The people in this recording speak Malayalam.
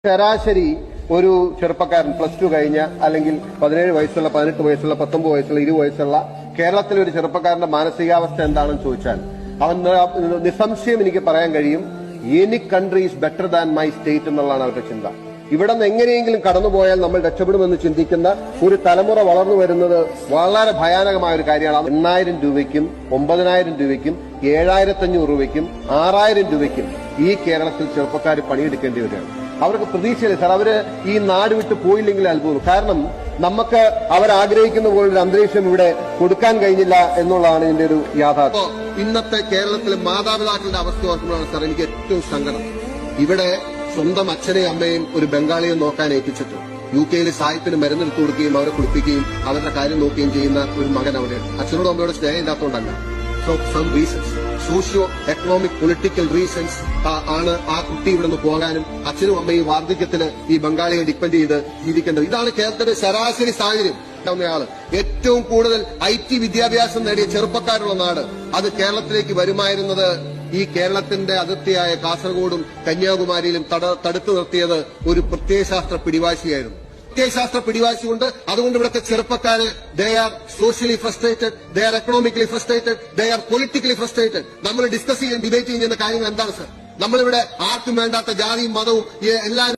ശരാശരി ഒരു ചെറുപ്പക്കാരൻ +2 കഴിഞ്ഞ അല്ലെങ്കിൽ 17 വയസ്സുള്ള 18 വയസ്സുള്ള 19 വയസ്സുള്ള 20 വയസ്സുള്ള കേരളത്തിലെ ഒരു ചെറുപ്പക്കാരന്റെ മാനസികാവസ്ഥ എന്താണെന്ന് ചോദിച്ചാൽ അവൻ നിസ്സംശയം എനിക്ക് പറയാൻ കഴിയും, any country is better than my state എന്നുള്ളതാണ് അവരുടെ ചിന്ത. ഇവിടെ നിന്ന് എങ്ങനെയെങ്കിലും കടന്നുപോയാൽ നമ്മൾ രക്ഷപ്പെടുമെന്ന് ചിന്തിക്കുന്ന ഒരു തലമുറ വളർന്നു വരുന്നത് വളരെ ഭയാനകമായ ഒരു കാര്യമാണ്. 8,000 രൂപയ്ക്കും 9,000 രൂപയ്ക്കും 7,500 രൂപയ്ക്കും 6,000 രൂപയ്ക്കും ഈ കേരളത്തിൽ ചെറുപ്പക്കാർ പണിയെടുക്കേണ്ടി വരികയാണ്. അവർക്ക് പ്രതീക്ഷയില്ല സാർ, അവര് ഈ നാട് വിട്ട് പോയില്ലെങ്കിൽ അത്ഭുതം. കാരണം നമുക്ക് അവരാഗ്രഹിക്കുന്ന പോലൊരു അന്തരീക്ഷം ഇവിടെ കൊടുക്കാൻ കഴിഞ്ഞില്ല എന്നുള്ളതാണ് ഇതിന്റെ ഒരു യാഥാർത്ഥ്യം. ഇന്നത്തെ കേരളത്തിലെ മാതാപിതാക്കളുടെ അവസ്ഥ ഓർക്കുമ്പോഴാണ് സാർ എനിക്ക് ഏറ്റവും സങ്കടം. ഇവിടെ സ്വന്തം അച്ഛനെയും അമ്മയും ഒരു ബംഗാളിയെ നോക്കാൻ ഏൽപ്പിച്ചിട്ട് UK സാഹിത്യത്തിന് മരുന്നെടുത്തു കൊടുക്കുകയും അവരെ കുളിപ്പിക്കുകയും അവരുടെ കാര്യം നോക്കുകയും ചെയ്യുന്ന ഒരു മകൻ അവിടെയാണ്. അച്ഛനോടും അമ്മയോട് സ്നേഹം ഇല്ലാത്തതുകൊണ്ടല്ല, some reasons, socio economic political reasons ആണ് ആ കുട്ടി ഇവിടെ നിന്ന് പോകാനും അച്ഛനും അമ്മയും വാർദ്ധക്യത്തിന് ഈ ബംഗാളിയെ ഡിപ്പെൻഡ് ചെയ്ത് ജീവിക്കേണ്ടത്. ഇതാണ് കേരളത്തിന്റെ ശരാശരി സാഹചര്യം. ഏറ്റവും കൂടുതൽ IT വിദ്യാഭ്യാസം നേടിയ ചെറുപ്പക്കാരുള്ള നാട് അത് കേരളത്തിലേക്ക് വരുമായിരുന്നത് ഈ കേരളത്തിന്റെ അതിർത്തിയായ കാസർഗോഡും കന്യാകുമാരിയിലും തടുത്തു നിർത്തിയത് ഒരു പ്രത്യയശാസ്ത്ര പിടിവാശിയായിരുന്നു. പ്രത്യയശാസ്ത്ര പിടിവാശിയുണ്ട്. അതുകൊണ്ട് ഇവിടുത്തെ ചെറുപ്പക്കാര് they are socially frustrated, they are economically frustrated, they are politically frustrated. നമ്മൾ ഡിസ്കസ് ചെയ്യാൻ ഡിബേറ്റ് ചെയ്യുന്ന കാര്യങ്ങൾ എന്താണ് സർ? നമ്മളിവിടെ ആർക്കും വേണ്ടാത്ത ജാതിയും മതവും എല്ലാം